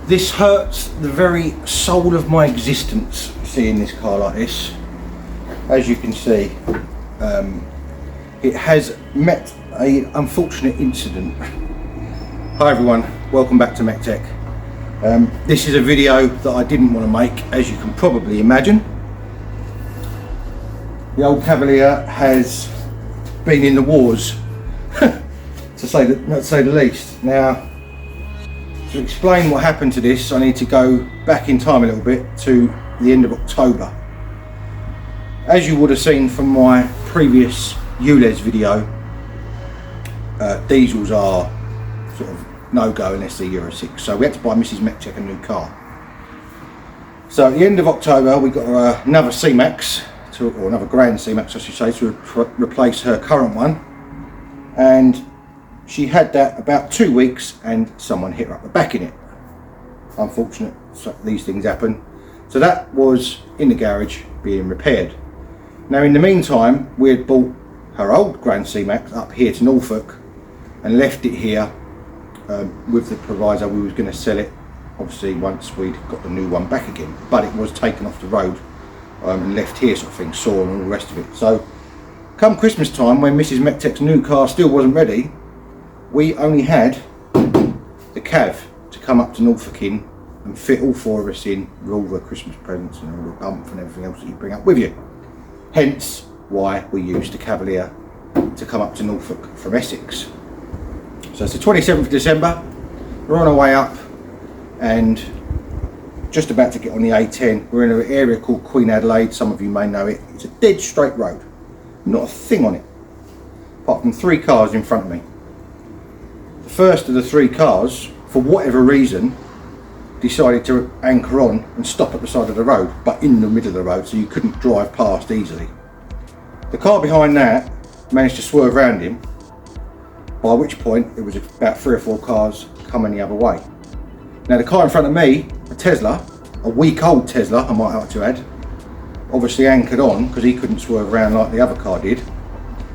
This hurts the very soul of my existence, seeing this car like this. As you can see, it has met an unfortunate incident. Hi everyone, welcome back to MEC-TEC. This is a video that I didn't want to make, as you can probably imagine. The old Cavalier has been in the wars, to say the least. Now, to explain what happened to this, I need to go back in time a little bit to the end of October. As you would have seen from my previous ULEZ video, diesels are sort of no-go unless they're Euro 6. So we had to buy Mrs. MEC-TEC a new car. So at the end of October, we got another C-Max, or another Grand C-Max I should say, to replace her current one. And she had that about 2 weeks and someone hit her up the back in it. Unfortunate, so these things happen. So that was in the garage being repaired. Now in the meantime, we had bought her old Grand C-Max up here to Norfolk and left it here with the proviso we was going to sell it, obviously once we'd got the new one back again. But it was taken off the road and left here sort of thing, saw and all the rest of it. So come Christmas time, when Mrs. MEC-TEC's new car still wasn't ready, we only had the Cav to come up to Norfolk in and fit all four of us in with all the Christmas presents and all the bump and everything else that you bring up with you. Hence why we used the Cavalier to come up to Norfolk from Essex. So it's the 27th of December, we're on our way up and just about to get on the A10. We're in an area called Queen Adelaide, some of you may know it. It's a dead straight road, not a thing on it, apart from 3 cars in front of me. The first of the 3 cars, for whatever reason, decided to anchor on and stop at the side of the road, but in the middle of the road, so you couldn't drive past easily. The car behind that managed to swerve around him, by which point it was about 3 or 4 cars coming the other way. Now the car in front of me, a Tesla, a week-old Tesla I might like to add, obviously anchored on because he couldn't swerve around like the other car did,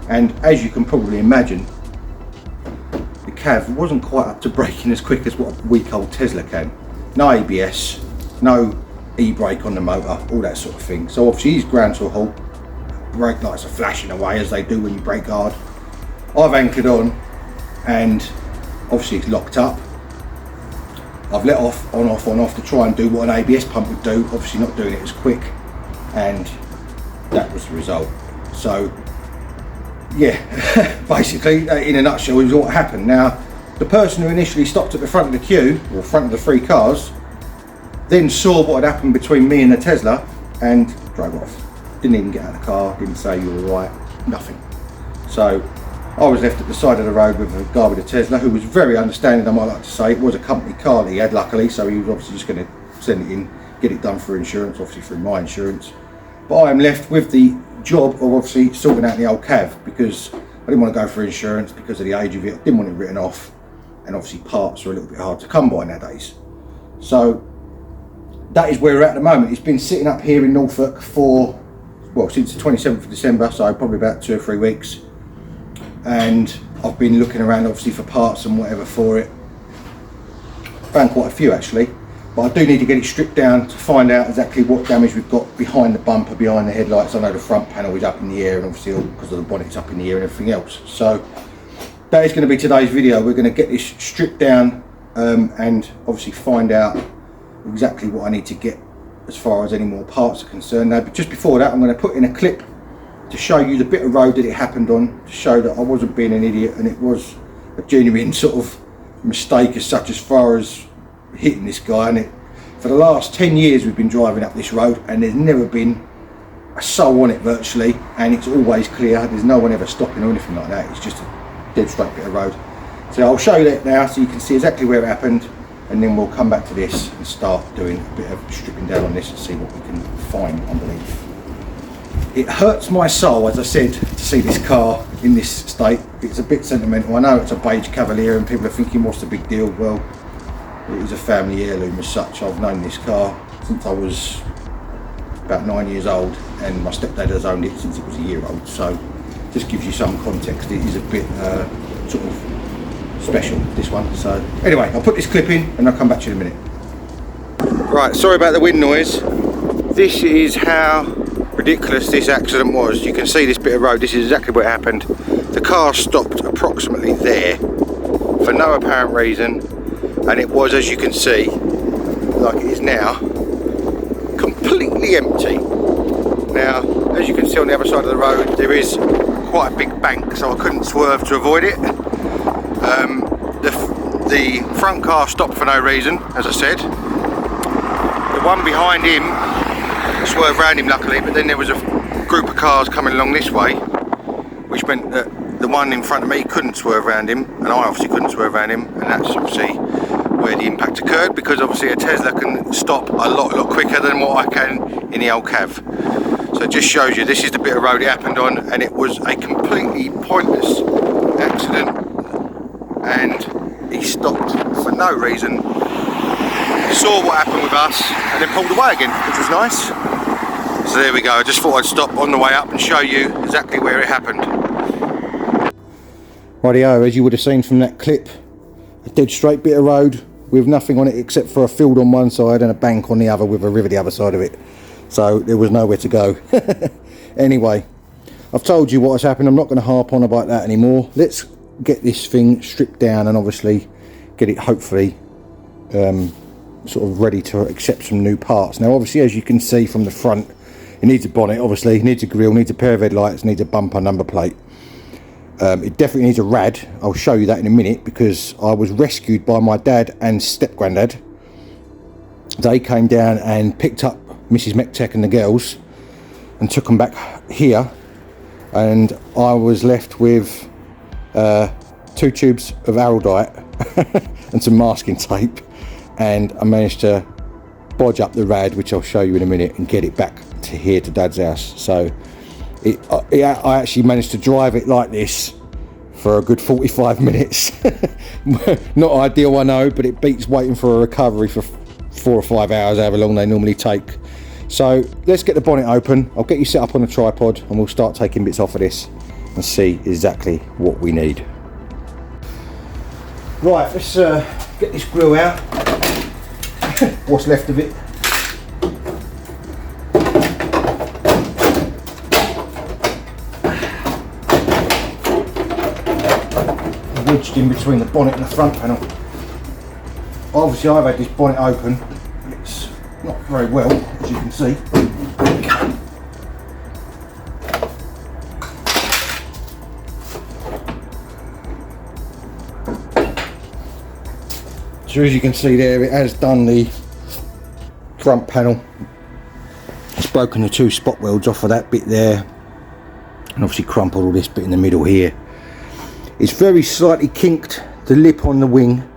and as you can probably imagine, the Cav wasn't quite up to braking as quick as what a week-old Tesla can. No ABS, no e-brake on the motor, all that sort of thing. So obviously he's ground to a halt, brake lights are flashing away as they do when you brake hard. I've anchored on and obviously it's locked up. I've let off, on off to try and do what an ABS pump would do, obviously not doing it as quick, and that was the result. So yeah, basically in a nutshell is what happened. Now the person who initially stopped at the front of the queue, or front of the 3 cars, then saw what had happened between me and the Tesla and drove off. Didn't even get out of the car, didn't say you were right, nothing. So I was left at the side of the road with a guy with a Tesla who was very understanding, I might like to say. It was a company car that he had luckily, so he was obviously just going to send it in, get it done for insurance, obviously through my insurance. But I am left with the job of obviously sorting out the old Cav, because I didn't want to go for insurance because of the age of it, I didn't want it written off, and obviously parts are a little bit hard to come by nowadays. So that is where we're at the moment. It's been sitting up here in Norfolk for, well, since the 27th of December, so probably about 2 or 3 weeks. And I've been looking around obviously for parts and whatever for it. Found quite a few actually, but I do need to get it stripped down to find out exactly what damage we've got behind the bumper, behind the headlights. I know the front panel is up in the air, and obviously all because of the bonnet's up in the air and everything else. So that is going to be today's video. We're going to get this stripped down and obviously find out exactly what I need to get as far as any more parts are concerned. Now, but just before that, I'm going to put in a clip to show you the bit of road that it happened on, to show that I wasn't being an idiot and it was a genuine sort of mistake as such, as far as hitting this guy. And for the last 10 years we've been driving up this road and there's never been a soul on it virtually, and it's always clear, there's no one ever stopping or anything like that. It's just a dead straight bit of road. So I'll show you that now so you can see exactly where it happened, and then we'll come back to this and start doing a bit of stripping down on this and see what we can find underneath. It hurts my soul, as I said, to see this car in this state. It's a bit sentimental. I know it's a beige Cavalier and people are thinking what's the big deal. Well, it is a family heirloom as such. I've known this car since I was about 9 years old, and my stepdad has owned it since it was a year old. So just gives you some context. It is a bit sort of special, this one. So anyway, I'll put this clip in and I'll come back to you in a minute. Right, sorry about the wind noise. This is how ridiculous this accident was. You can see this bit of road, this is exactly what happened. The car stopped approximately there for no apparent reason, and it was, as you can see, like it is now, completely empty. Now, as you can see on the other side of the road, there is quite a big bank, so I couldn't swerve to avoid it. The front car stopped for no reason, as I said. The one behind him swerved around him luckily, but then there was a group of cars coming along this way, which meant that the one in front of me couldn't swerve around him, and I obviously couldn't swerve around him, and that's obviously where the impact occurred, because obviously a Tesla can stop a lot quicker than what I can in the old Cav. So it just shows you this is the bit of road it happened on, and it was a completely pointless accident, and he stopped for no reason, saw what happened with us, and then pulled away again, which was nice. So there we go, I just thought I'd stop on the way up and show you exactly where it happened. Rightio, as you would have seen from that clip, a dead straight bit of road with nothing on it except for a field on one side and a bank on the other with a river the other side of it. So there was nowhere to go. Anyway, I've told you what has happened. I'm not going to harp on about that anymore. Let's get this thing stripped down and obviously get it hopefully sort of ready to accept some new parts. Now obviously, as you can see from the front, it needs a bonnet, obviously, it needs a grille, needs a pair of headlights, needs a bumper number plate. It definitely needs a rad. I'll show you that in a minute, because I was rescued by my dad and step granddad. They came down and picked up Mrs. MEC-TEC and the girls and took them back here, and I was left with 2 tubes of Araldite and some masking tape, and I managed to bodge up the rad, which I'll show you in a minute, and get it back to here to Dad's house. So I actually managed to drive it like this for a good 45 minutes. Not ideal, I know, but it beats waiting for a recovery for 4 or 5 hours, however long they normally take. So let's get the bonnet open. I'll get you set up on a tripod and we'll start taking bits off of this and see exactly what we need. Right, let's get this grille out. What's left of it. Wedged in between the bonnet and the front panel. Obviously I've had this bonnet open, but it's not very well, as you can see. So as you can see there, it has done the front panel. It's broken the 2 spot welds off of that bit there, and obviously crumpled all this bit in the middle here. It's very slightly kinked the lip on the wing,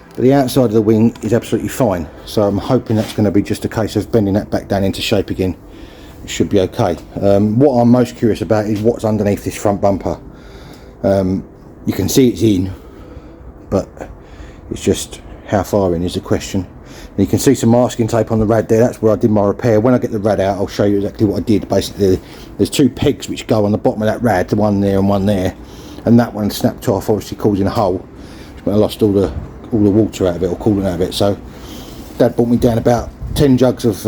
but the outside of the wing is absolutely fine. So I'm hoping that's going to be just a case of bending that back down into shape again. It should be okay. What I'm most curious about is what's underneath this front bumper. You can see it's in, but it's just how far in is the question. And you can see some masking tape on the rad there. That's where I did my repair. When I get the rad out, I'll show you exactly what I did. Basically, there's 2 pegs which go on the bottom of that rad, the one there and one there, and that one snapped off, obviously causing a hole, but I lost all the water out of it, or coolant out of it. So Dad brought me down about 10 jugs of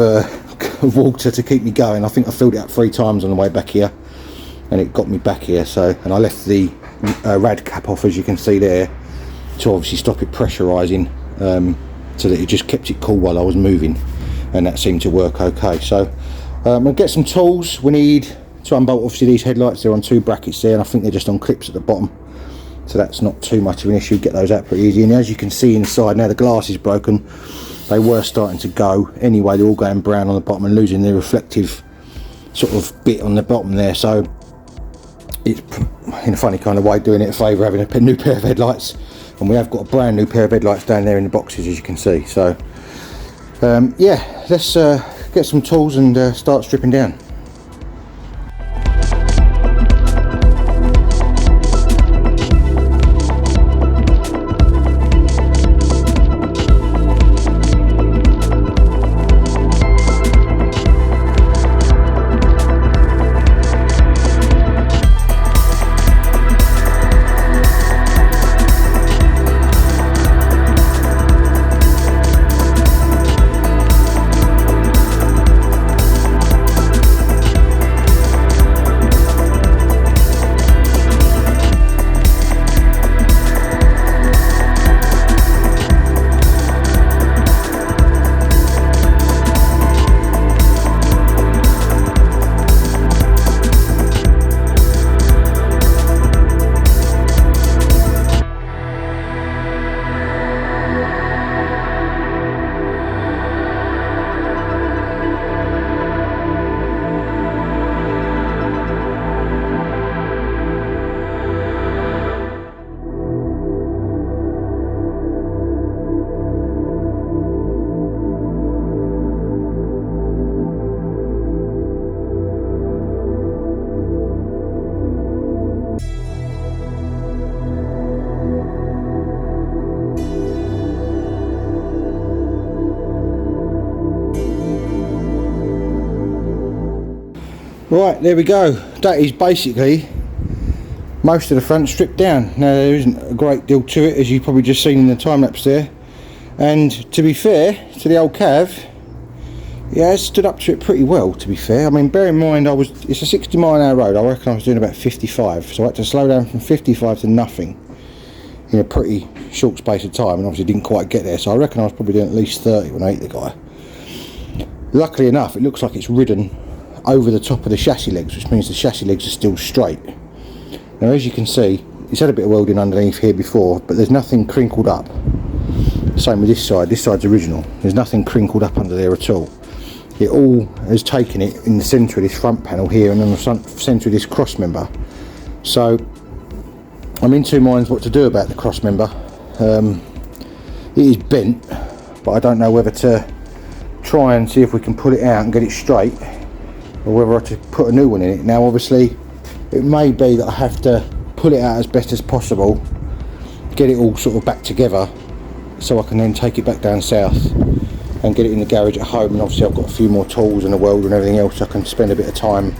water to keep me going. I think I filled it up 3 times on the way back here, and it got me back here. So, and I left the rad cap off, as you can see there, to obviously stop it pressurising, so that it just kept it cool while I was moving, and that seemed to work okay. So I'm going to get some tools. We need to unbolt obviously these headlights. They're on 2 brackets there, and I think they're just on clips at the bottom, so that's not too much of an issue. Get those out pretty easy. And as you can see inside, now the glass is broken. They were starting to go anyway, they're all going brown on the bottom and losing their reflective sort of bit on the bottom there. So it's in a funny kind of way doing it a favour having a new pair of headlights, and we have got a brand new pair of headlights down there in the boxes, as you can see. So yeah, let's get some tools and start stripping down. Right, there we go. That is basically most of the front stripped down. Now there isn't a great deal to it, as you've probably just seen in the time lapse there. And to be fair to the old Cav, it has stood up to it pretty well, to be fair. I mean, bear in mind, it's a 60-mile-an-hour road. I reckon I was doing about 55, so I had to slow down from 55 to nothing in a pretty short space of time, and obviously didn't quite get there, so I reckon I was probably doing at least 30 when I hit the guy. Luckily enough, it looks like it's ridden over the top of the chassis legs, which means the chassis legs are still straight. Now, as you can see, it's had a bit of welding underneath here before, but there's nothing crinkled up. Same with this side. This side's original. There's nothing crinkled up under there at all. It all has taken it in the centre of this front panel here and in the centre of this cross member. So I'm in two minds what to do about the cross member. It is bent, but I don't know whether to try and see if we can pull it out and get it straight, or whether I to put a new one in it. Now obviously it may be that I have to pull it out as best as possible, get it all sort of back together, so I can then take it back down south and get it in the garage at home. And obviously I've got a few more tools and a welder and everything else, so I can spend a bit of time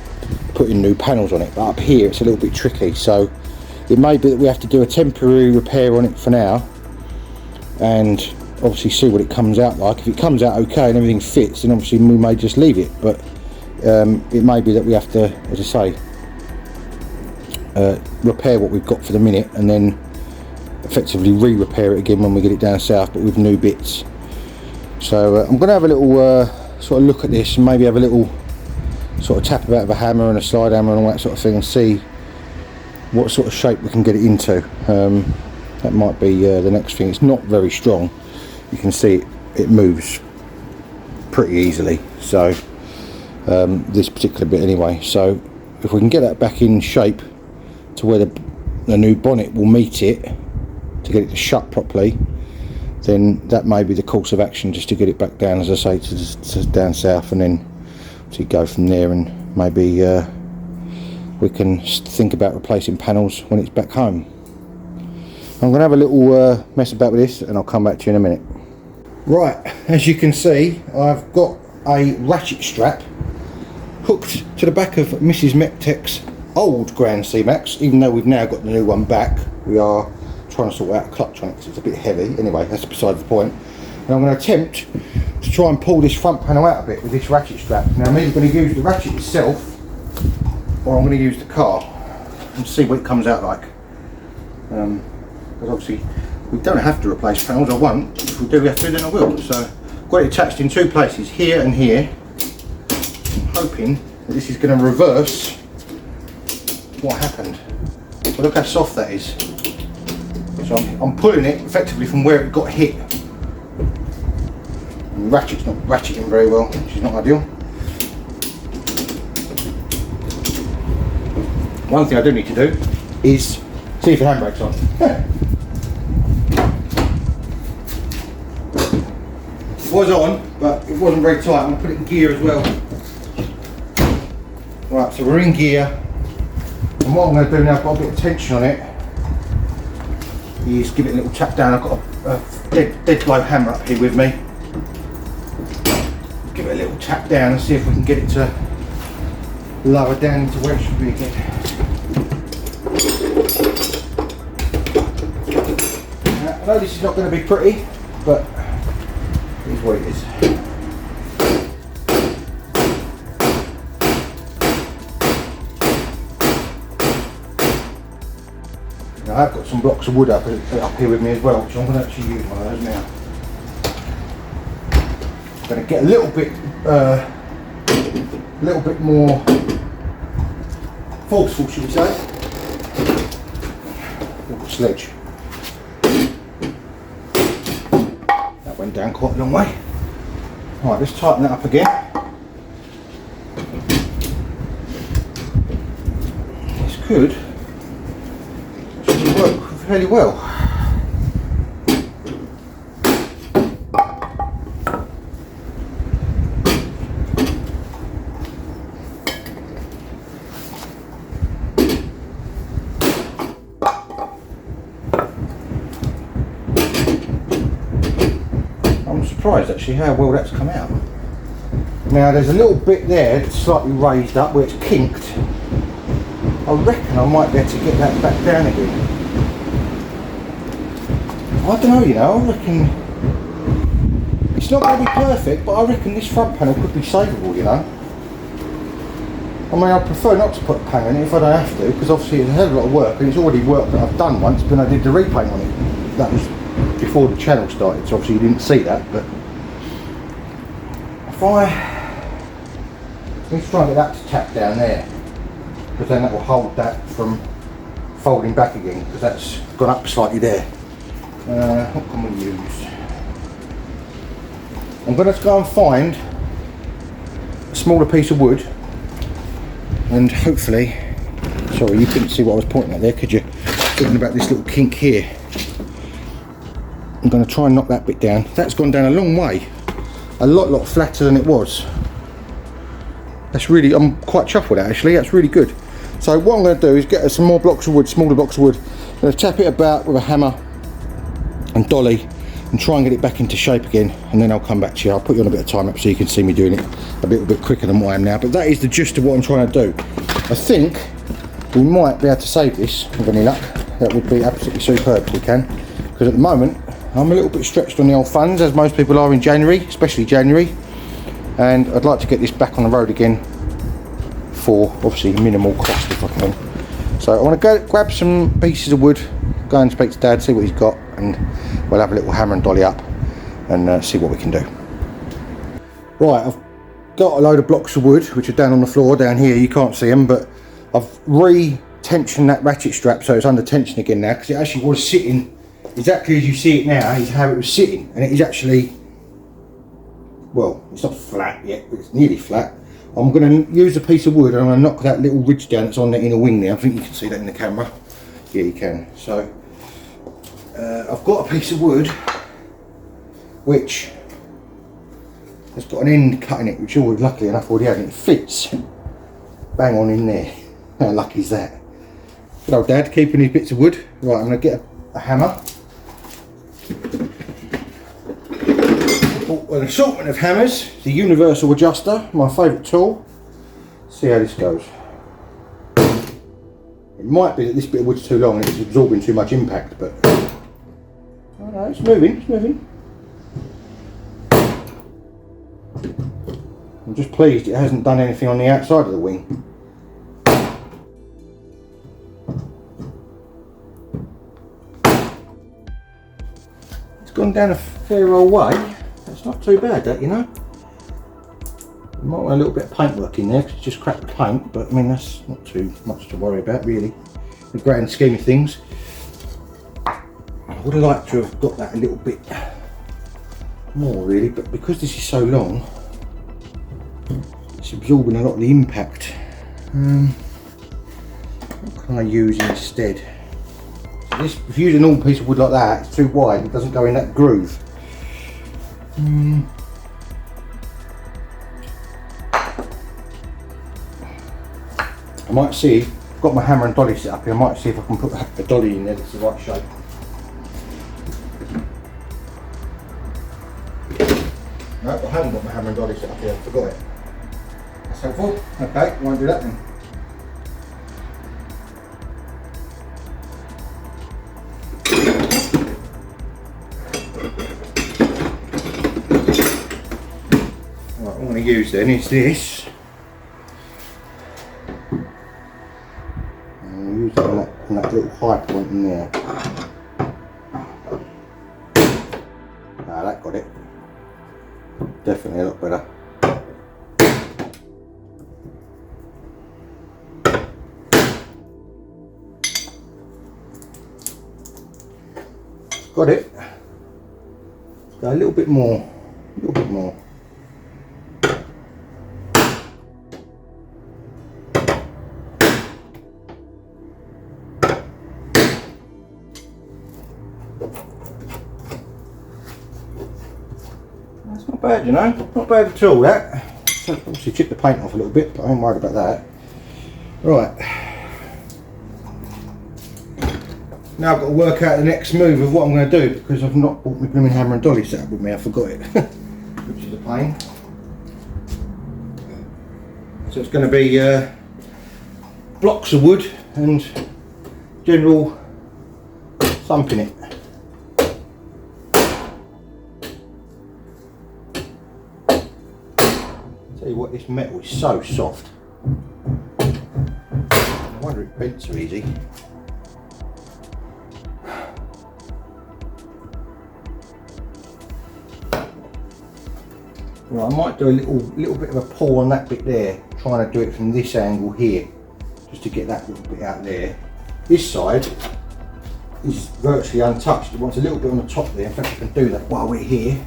putting new panels on it. But up here it's a little bit tricky, so it may be that we have to do a temporary repair on it for now, and obviously see what it comes out like. If it comes out okay and everything fits, then obviously we may just leave it, but it may be that we have to, as I say, repair what we've got for the minute, and then effectively re-repair it again when we get it down south, but with new bits. So I'm going to have a little sort of look at this, and maybe have a little sort of tap about with a hammer and a slide hammer and all that sort of thing, and see what sort of shape we can get it into. That might be the next thing. It's not very strong. You can see it moves pretty easily, so this particular bit anyway. So if we can get that back in shape to where the new bonnet will meet it, to get it to shut properly, then that may be the course of action, just to get it back down, as I say, to down south, and then to go from there, and maybe we can think about replacing panels when it's back home. I'm going to have a little mess about with this, and I'll come back to you in a minute. Right, as you can see, I've got a ratchet strap hooked to the back of Mrs. MEC-TEC's old Grand C-Max. Even though we've now got the new one back, we are trying to sort out a clutch on it because it's a bit heavy. Anyway, that's beside the point. And I'm going to attempt to try and pull this front panel out a bit with this ratchet strap. Now I'm either going to use the ratchet itself, or I'm going to use the car and see what it comes out like. Because obviously we don't have to replace panels. I won't. If we do have to, then I will. So I've got it attached in two places, here and here. I'm hoping that this is going to reverse what happened. But look how soft that is. So I'm pulling it effectively from where it got hit. And the ratchet's not ratcheting very well, which is not ideal. One thing I do need to do is see if the handbrake's on. It was on, but it wasn't very tight. I'm going to put it in gear as well. Right, so we're in gear. And what I'm going to do now, I've got a bit of tension on it, is give it a little tap down. I've got a dead blow hammer up here with me. Give it a little tap down and see if we can get it to lower down into where it should be again. Now, I know this is not going to be pretty, but it is what it is. Now, I've got some blocks of wood up here with me as well, which I'm going to actually use one of those now. I'm going to get a little bit more forceful, should we say. Little sledge. That went down quite a long way. Right, let's tighten that up again. This could actually work fairly well. I'm surprised actually how well that's come out. Now there's a little bit there that's slightly raised up where it's kinked. I reckon I might be able to get that back down again. I don't know, you know, I reckon it's not going to be perfect, but I reckon this front panel could be savable, you know. I mean, I prefer not to put a panel in it if I don't have to, because obviously it's a hell of a lot of work, and it's already work that I've done once when I did the repaint on it. That was before the channel started, so obviously you didn't see that, but if let's try and get that to tap down there, because then that will hold that from folding back again, because that's gone up slightly there. What can we use? I'm going to go and find a smaller piece of wood, and hopefully, sorry you couldn't see what I was pointing at there, could you? Talking about this little kink here. I'm going to try and knock that bit down. That's gone down a long way, a lot flatter than it was. That's really, I'm quite chuffed with that actually, that's really good. So what I'm going to do is get some more blocks of wood, smaller blocks of wood. I'm going to tap it about with a hammer and dolly and try and get it back into shape again, and then I'll come back to you. I'll put you on a bit of time up so you can see me doing it a little bit quicker than what I am now, but that is the gist of what I'm trying to do. I think we might be able to save this with any luck. That would be absolutely superb if we can, because at the moment I'm a little bit stretched on the old funds, as most people are in January, especially January, and I'd like to get this back on the road again for obviously minimal cost if I can. So I want to go grab some pieces of wood, go and speak to Dad, see what he's got, and we'll have a little hammer and dolly up and see what we can do. Right, I've got a load of blocks of wood which are down on the floor down here, you can't see them, but I've re-tensioned that ratchet strap so it's under tension again now, because it actually was sitting exactly as you see it now, is how it was sitting, and it is actually, well, it's not flat yet, but it's nearly flat. I'm going to use a piece of wood and I'm going to knock that little ridge down that's on the inner wing there. I think you can see that in the camera. Yeah, you can. So I've got a piece of wood which has got an end cut in it, which already, luckily enough, already had, and it fits bang on in there. How lucky is that? Good old Dad keeping his bits of wood. Right, I'm going to get a hammer. An assortment of hammers, the universal adjuster, my favourite tool. See how this goes. It might be that this bit of wood's too long and it's absorbing too much impact, but oh no, it's moving, it's moving. I'm just pleased it hasn't done anything on the outside of the wing. It's gone down a fair old way. It's not too bad, that, you know. You might want a little bit of paintwork in there because it's just cracked the paint, but I mean that's not too much to worry about really, in the grand scheme of things. I would have liked to have got that a little bit more really, but because this is so long, it's absorbing a lot of the impact. What can I use instead? So this, if you use a normal piece of wood like that, it's too wide, it doesn't go in that groove. I might see, I've got my hammer and dolly set up here, I might see if I can put a dolly in there that's the right shape. No, I haven't got my hammer and dolly set up here, I forgot it. That's helpful. Okay, won't do that then. What I'm going to use then is this. I'm using that little high point in there. Ah, that got it. Definitely a lot better. Got it. Go a little bit more. A little bit more. That's not bad, you know. Not bad at all, that. Obviously chip the paint off a little bit, but I ain't worried about that. Right. Now I've got to work out the next move of what I'm going to do, because I've not brought my blooming hammer and dolly set up with me, I forgot it. Which is a pain. So it's going to be blocks of wood and general thumping it. Tell you what, this metal is so soft. I wonder it bent so easy. Right, I might do a little bit of a pull on that bit there, trying to do it from this angle here, just to get that little bit out there. This side is virtually untouched. It wants a little bit on the top there. In fact, I can do that while we're here.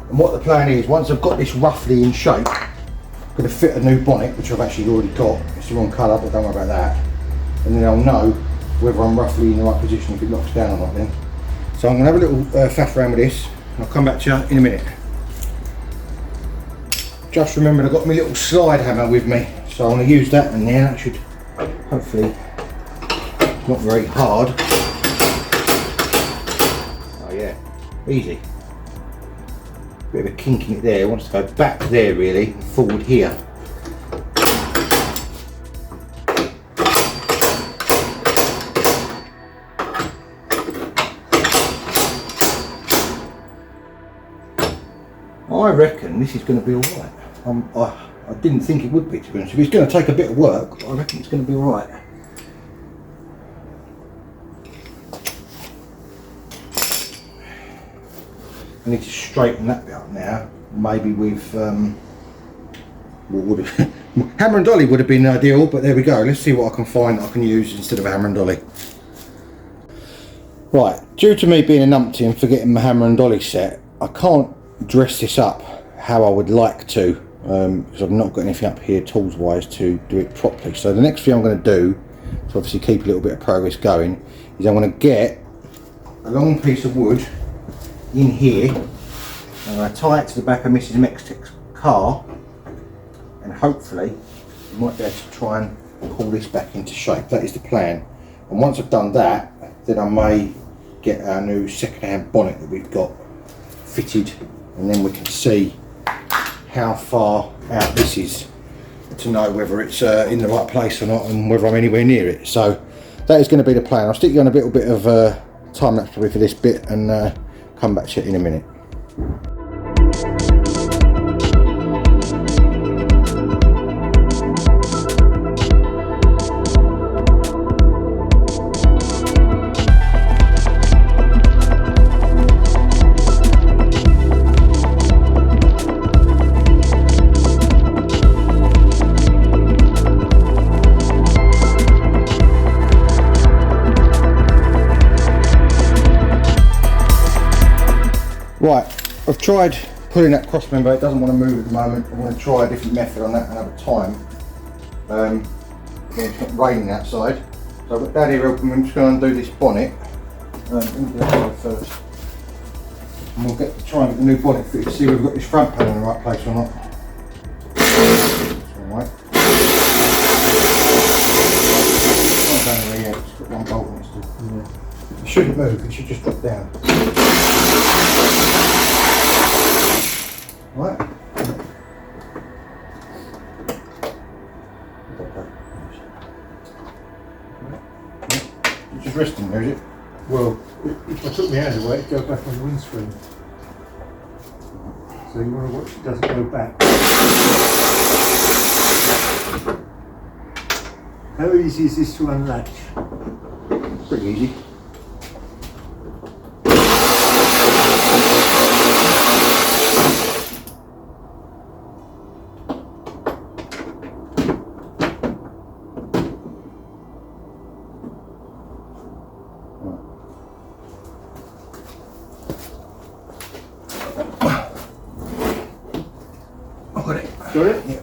And what the plan is, once I've got this roughly in shape, I'm going to fit a new bonnet, which I've actually already got. It's the wrong colour, but don't worry about that. And then I'll know whether I'm roughly in the right position, if it locks down or not then. So I'm going to have a little faff around with this, and I'll come back to you in a minute. Just remembered I've got my little slide hammer with me, so I'm going to use that, and then that should hopefully not very hard. Oh yeah, easy. Bit of a kink in it there. It wants to go back there really, and forward here. I reckon this is going to be alright. I didn't think it would be, to be honest. If it's going to take a bit of work, I reckon it's going to be alright. I need to straighten that bit up now. Maybe with what would have hammer and dolly would have been ideal, but there we go. Let's see what I can find that I can use instead of a hammer and dolly. Right, due to me being a numpty and forgetting my hammer and dolly set, I can't dress this up how I would like to, because I've not got anything up here tools wise to do it properly. So the next thing I'm going to do, to obviously keep a little bit of progress going, is I'm going to get a long piece of wood in here, and I'm going to tie it to the back of Mrs. MEC-TEC's car, and hopefully we might be able to try and pull this back into shape. That is the plan. And once I've done that, then I may get our new second-hand bonnet that we've got fitted, and then we can see how far out this is to know whether it's in the right place or not, and whether I'm anywhere near it. So that is going to be the plan. I'll stick you on a little bit of time lapse probably for this bit, and come back to it in a minute. Right, I've tried pulling that cross member. It doesn't want to move at the moment. I'm going to try a different method on that another time. Again, it's not raining outside, so I've got Daddy helping me. I'm just going to undo this bonnet. Let me do that first, and we'll try and get the new bonnet fitted, see if we've got this front panel in the right place or not. It's alright. It's not down there yet, it's got one bolt on it still. Yeah. It shouldn't move, it should just drop down. Right. You're just resting there, is it? Well, if I took my hand away, it'd go back on the windscreen. So you want to watch it doesn't go back. How easy is this to unlatch? Pretty easy. Got it. Got it? Yeah.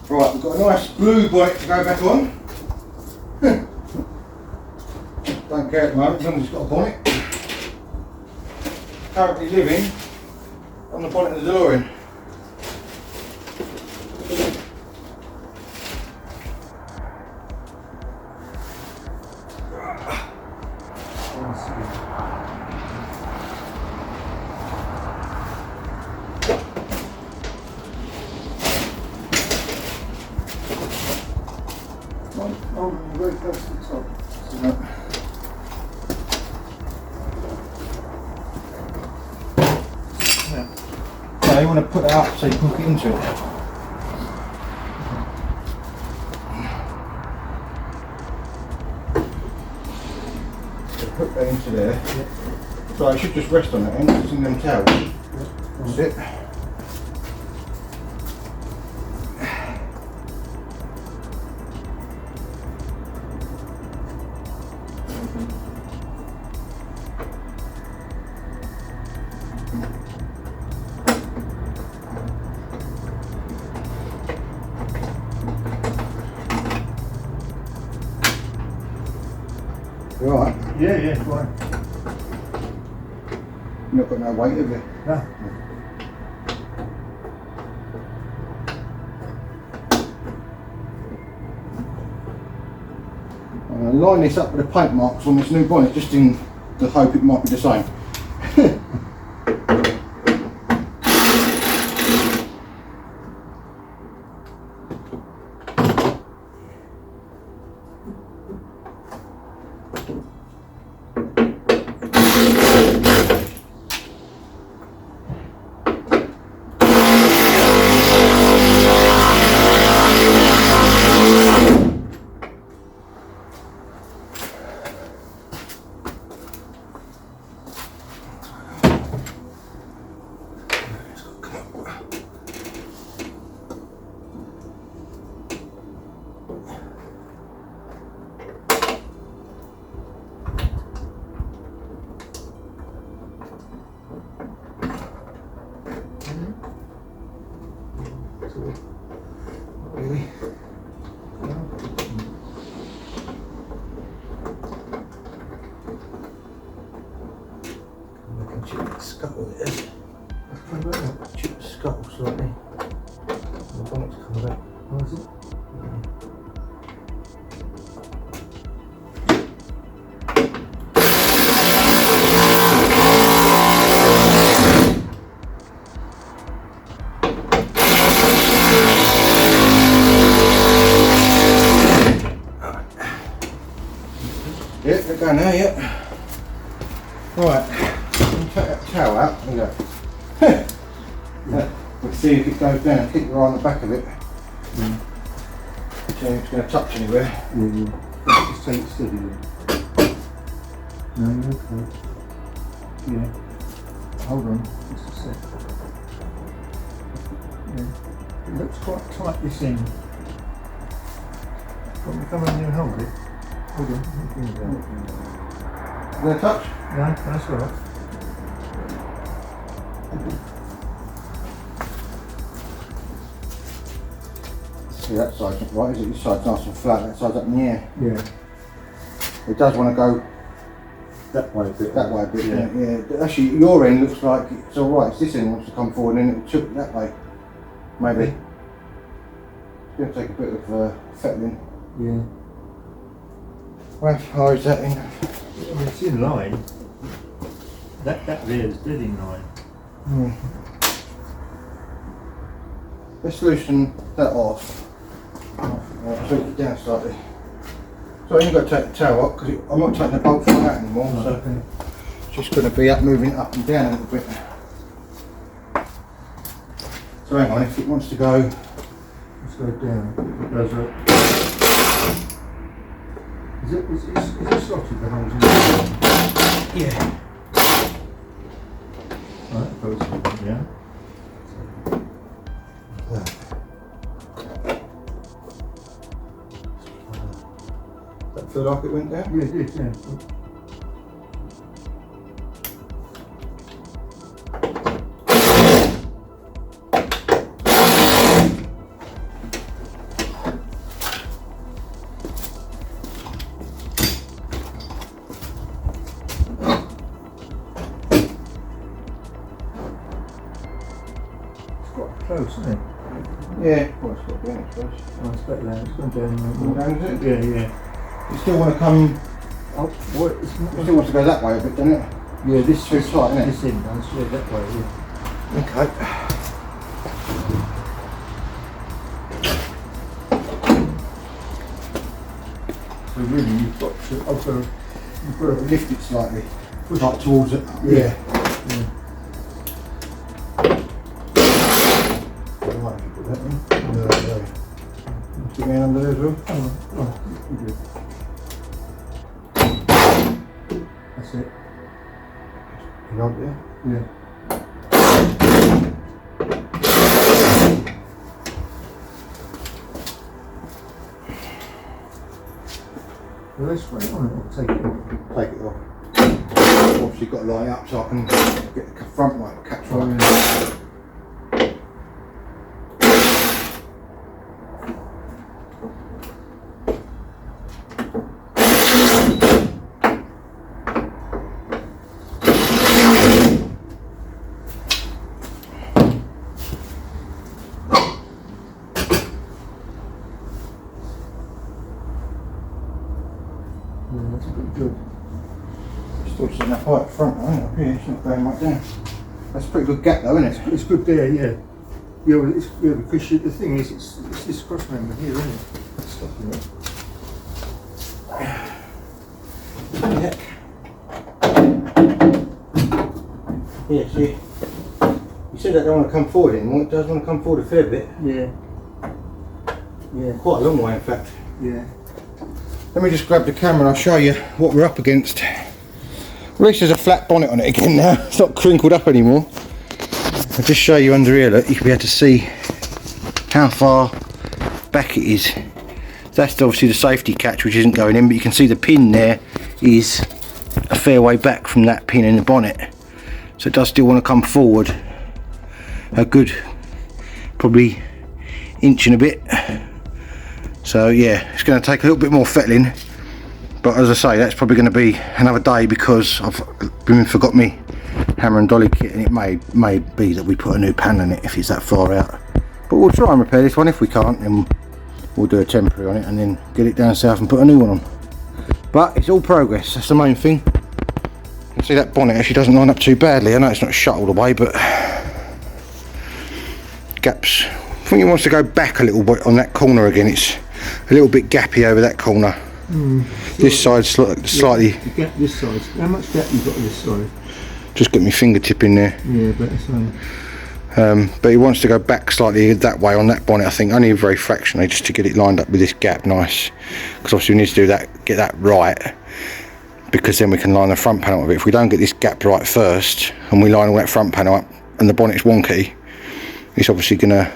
Right, we've got a nice blue bonnet to go back on. Don't care at the moment, as long as it's got a bonnet. Currently living on the bonnet of the DeLorean. Oh, very close to the top. So you want to put that up so you can hook it into it. So hook that into there. Yeah. So it should just rest on that end, it's in them towels. Yeah. That's it. You alright? Yeah, fine. You've not got no weight, have you? No. I'm going to line this up with the paint marks on this new bonnet just in the hope it might be the same. Really? I can chip the scuttle it is. Chip the scuttle slightly. The bonnet's coming back. Oh, is it? Yeah, they're going now, yeah. Right, take that towel out. There you go. We'll see if it goes down. Keep your eye on the back of it. See if it's going to touch anywhere. Yeah. Just take it steady then. No, you're okay. Yeah. Hold on, just a sec. Yeah. It looks quite tight this end. Want me to come in here and hold it? Hold on. Is there a touch? No, that's all right. See, that side's not right, is it? This side's nice and flat, that side's up in the air. Yeah. It does want to go That way a bit. that way a bit, Yeah. yeah. Actually, your end looks like it's alright. It's this end wants to come forward and then it'll tilt it that way. Maybe. It's going to take a bit of fettling. Yeah. Well, how is that in? I mean, it's in line. That there is dead in line. Let's loosen that off. I'll tweak it down slightly. So you've got to take the towel up because I'm not taking the bolt from that anymore. So Okay. it's just going to be moving it up and down a little bit. So hang on, if it wants to go. Let's go down. It goes up. Is it slotted the holes in the Yeah. Right, it goes down. That feel like it went down? Yeah, it did, yeah. quite close, isn't it? Yeah, well, it's got to be in it first. Oh, it's better now. It's gone down. Gone down, is it? Yeah, yeah. You still want to come, Oh, what? It's not. you still want to go that way a bit, don't it? Yeah, this Too tight, isn't it? This end does. Yeah, that way. Yeah. Okay. So really, you've got to. You've got to Lift it slightly. push Right it. towards it. Yeah. Right, put that in. There. Get me under there as well. Oh, good. That's it. You got there? Yeah. Well, let's wait on it. I'll take it off. Take it off. Obviously got to line up so I can get the front right, catch right. Yeah, that's pretty good. Still sitting up high at front, though, isn't it? Up here, it's not going right down. That's a pretty good gap though, isn't it? It's good there, yeah. Yeah, well, it's good because the thing is, it's this cross member here, isn't it? That's stopping it. Yeah, see, you said that they don't want to come forward anymore. It does want to come forward a fair bit. Yeah. Yeah. Quite a long way, in fact. Yeah. Let me just grab the camera and I'll show you what we're up against. At least there's a flat bonnet on it again now. It's not crinkled up anymore. I'll just show you under here, look, you can be able to see how far back it is. That's obviously the safety catch which isn't going in, but you can see the pin there is a fair way back from that pin in the bonnet. So it does still want to come forward a good, probably inch and a bit. So yeah, it's going to take a little bit more fettling, but as I say, that's probably going to be another day because I've forgot me hammer and dolly kit, and it may be that we put a new panel in it if it's that far out. But we'll try and repair this one. If we can't, then we'll do a temporary on it and then get it down south and put a new one on. But it's all progress, that's the main thing. You can see that bonnet actually doesn't line up too badly. I know it's not shut all the way, but gaps. I think it wants to go back a little bit on that corner again. It's a little bit gappy over that corner. This side's slightly. The gap this side. How much gap you got on this side? Just got my fingertip in there. Yeah, better so. But he wants to go back slightly that way on that bonnet, I think, only very fractionally, just to get it lined up with this gap nice. Because obviously we need to do that, get that right, because then we can line the front panel up. If we don't get this gap right first, and we line all that front panel up, and the bonnet's wonky, it's obviously going to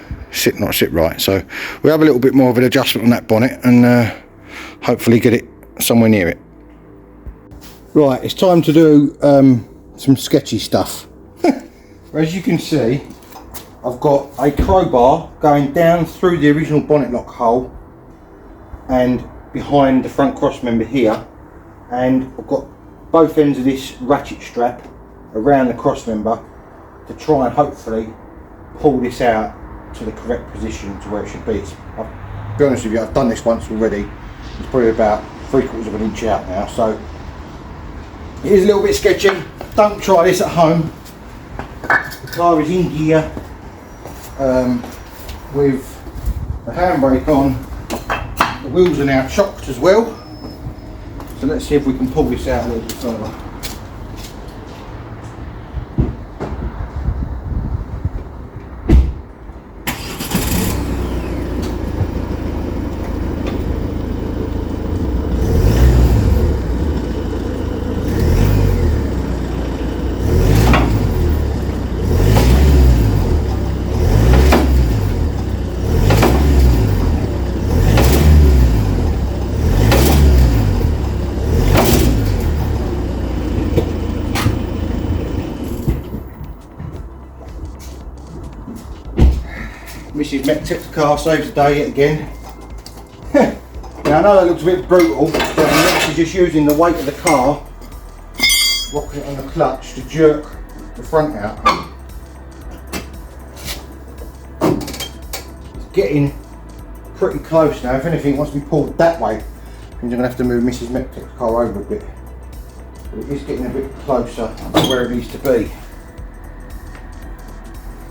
not sit right. So we'll have a little bit more of an adjustment on that bonnet, and hopefully get it somewhere near it. Right, it's time to do some sketchy stuff. As you can see, I've got a crowbar going down through the original bonnet lock hole and behind the front cross member here, and I've got both ends of this ratchet strap around the cross member to try and hopefully pull this out to the correct position to where it should be. I'll be honest with you, I've done this once already. It's probably about 3/4 of an inch out now, so it is a little bit sketchy. Don't try this at home. The car is in gear with the handbrake on. The wheels are now chocked as well. So let's see if we can pull this out a little bit further. Mrs. MEC-TEC car saves the day yet again. Now I know that looks a bit brutal, but I'm actually just using the weight of the car, rocking it on the clutch to jerk the front out. getting pretty close now. If anything, once we pull that way, means I'm going to have to move Mrs. MEC-TEC's car over a bit. But it is getting a bit closer to where it needs to be,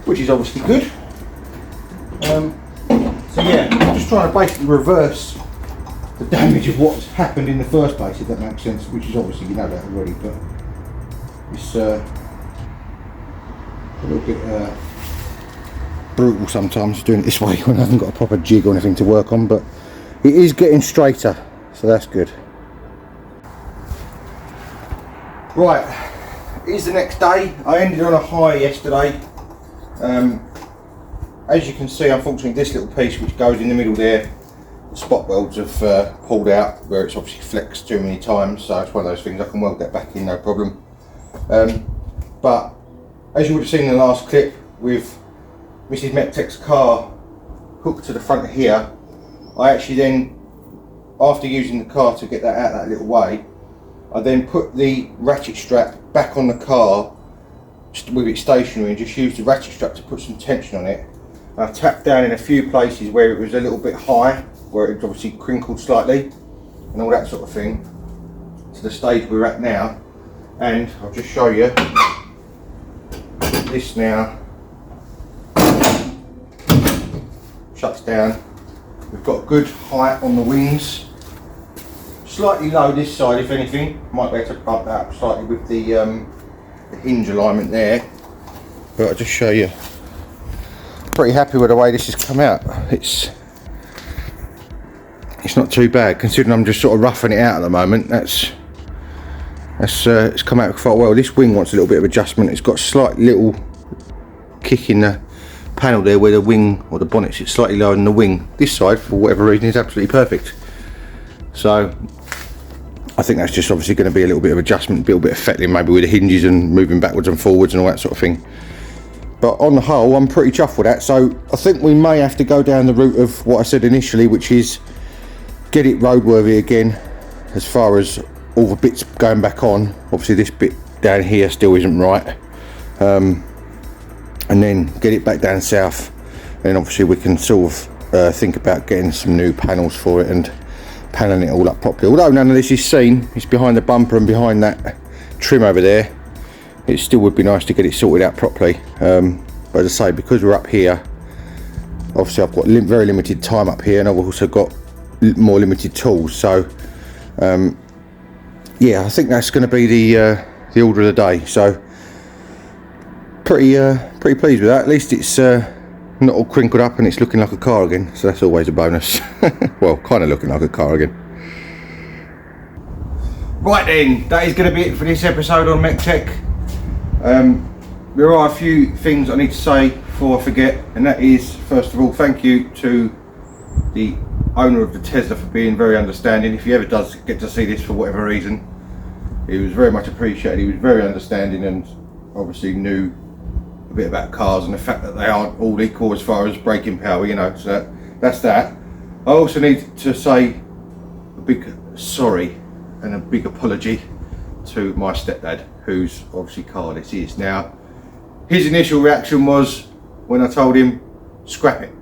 which is obviously good. So yeah, I'm just trying to basically reverse the damage of what's happened in the first place, if that makes sense, which is obviously, you know that already, but it's a little bit brutal sometimes doing it this way when I haven't got a proper jig or anything to work on, but it is getting straighter, so that's good. Right, it is the next day. I ended on a high yesterday. As you can see, unfortunately, this little piece which goes in the middle there, the spot welds have pulled out where it's obviously flexed too many times, so it's one of those things. I can weld that back in, no problem. But as you would have seen in the last clip, with Mrs. MEC-TEC's car hooked to the front here, I actually then, after using the car to get that out that little way, I then put the ratchet strap back on the car with it stationary and just used the ratchet strap to put some tension on it. I tapped down in a few places where it was a little bit high, where it obviously crinkled slightly and all that sort of thing, to the stage we're at now. And I'll just show you this now. Shuts down. We've got good height on the wings. Slightly low this side, if anything. Might be able to bump that up slightly with the hinge alignment there. But I'll just show you. Pretty happy with the way this has come out. It's not too bad considering I'm just sort of roughing it out at the moment. It's come out quite well. This wing wants a little bit of adjustment. It's got a slight little kick in the panel there where the wing or the bonnet sits slightly lower than the wing. This side, for whatever reason, is absolutely perfect. So I think that's just obviously going to be a little bit of adjustment, a little bit of fettling maybe with the hinges and moving backwards and forwards and all that sort of thing. But on the whole, I'm pretty chuffed with that. So I think we may have to go down the route of what I said initially, which is get it roadworthy again, as far as all the bits going back on. Obviously this bit down here still isn't right. And then get it back down south. And obviously we can sort of think about getting some new panels for it and paneling it all up properly. Although none of this is seen, it's behind the bumper and behind that trim over there. It still would be nice to get it sorted out properly. But as I say, because we're up here, obviously I've got very limited time up here, and I've also got more limited tools. So yeah, I think that's going to be the order of the day. So pretty pleased with that. At least it's not all crinkled up and it's looking like a car again, so that's always a bonus. Well, kind of looking like a car again. Right then, that is going to be it for this episode on MEC-TEC. There are a few things I need to say before I forget, and that is, first of all, thank you to the owner of the Tesla for being very understanding. If he ever does get to see this for whatever reason, he was very much appreciated. He was very understanding and obviously knew a bit about cars and the fact that they aren't all equal as far as braking power, you know, so that's that. I also need to say a big sorry and a big apology to my stepdad, whose obviously car this is. Now, his initial reaction was when I told him, scrap it.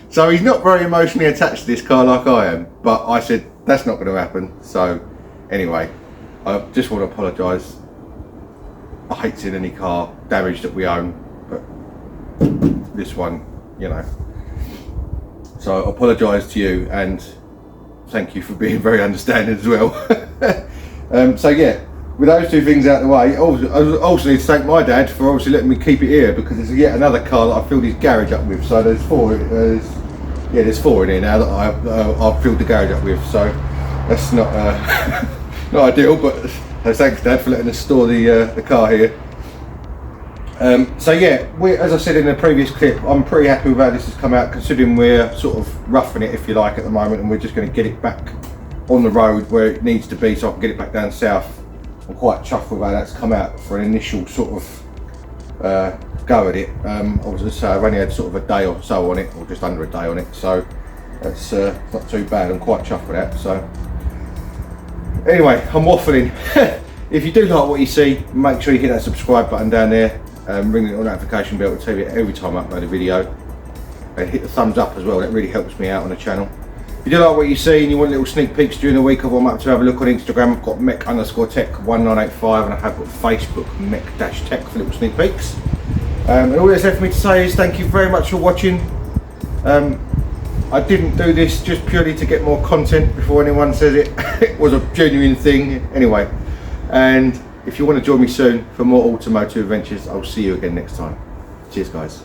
So he's not very emotionally attached to this car like I am, but I said that's not going to happen. So anyway, I just want to apologise. I hate seeing any car damage that we own, but this one, you know. So I apologise to you, and thank you for being very understanding as well. So yeah, with those two things out of the way, I also need to thank my dad for obviously letting me keep it here, because there's yet another car that I filled his garage up with. So there's four. There's four in here now that I've filled the garage up with. So that's not not ideal, but thanks, Dad, for letting us store the car here. So yeah, as I said in the previous clip, I'm pretty happy with how this has come out, considering we're sort of roughing it, if you like, at the moment, and we're just going to get it back on the road where it needs to be, so I can get it back down south. I'm quite chuffed with how that's come out for an initial sort of go at it. Obviously, I've only had sort of a day or so on it, or just under a day on it, so that's not too bad. I'm quite chuffed with that. So anyway, I'm waffling. If you do like what you see, make sure you hit that subscribe button down there, ring the notification bell to tell you every time I upload a video. and hit the thumbs up as well. That really helps me out on the channel. If you do like what you see and you want little sneak peeks during the week of what I'm up to, have a look on Instagram. I've got MEC_TEC1985, and I have got Facebook MEC-TEC for little sneak peeks. And all that's left for me to say is thank you very much for watching. I didn't do this just purely to get more content before anyone says it. It was a genuine thing anyway. And if you want to join me soon for more automotive adventures, I'll see you again next time. Cheers guys.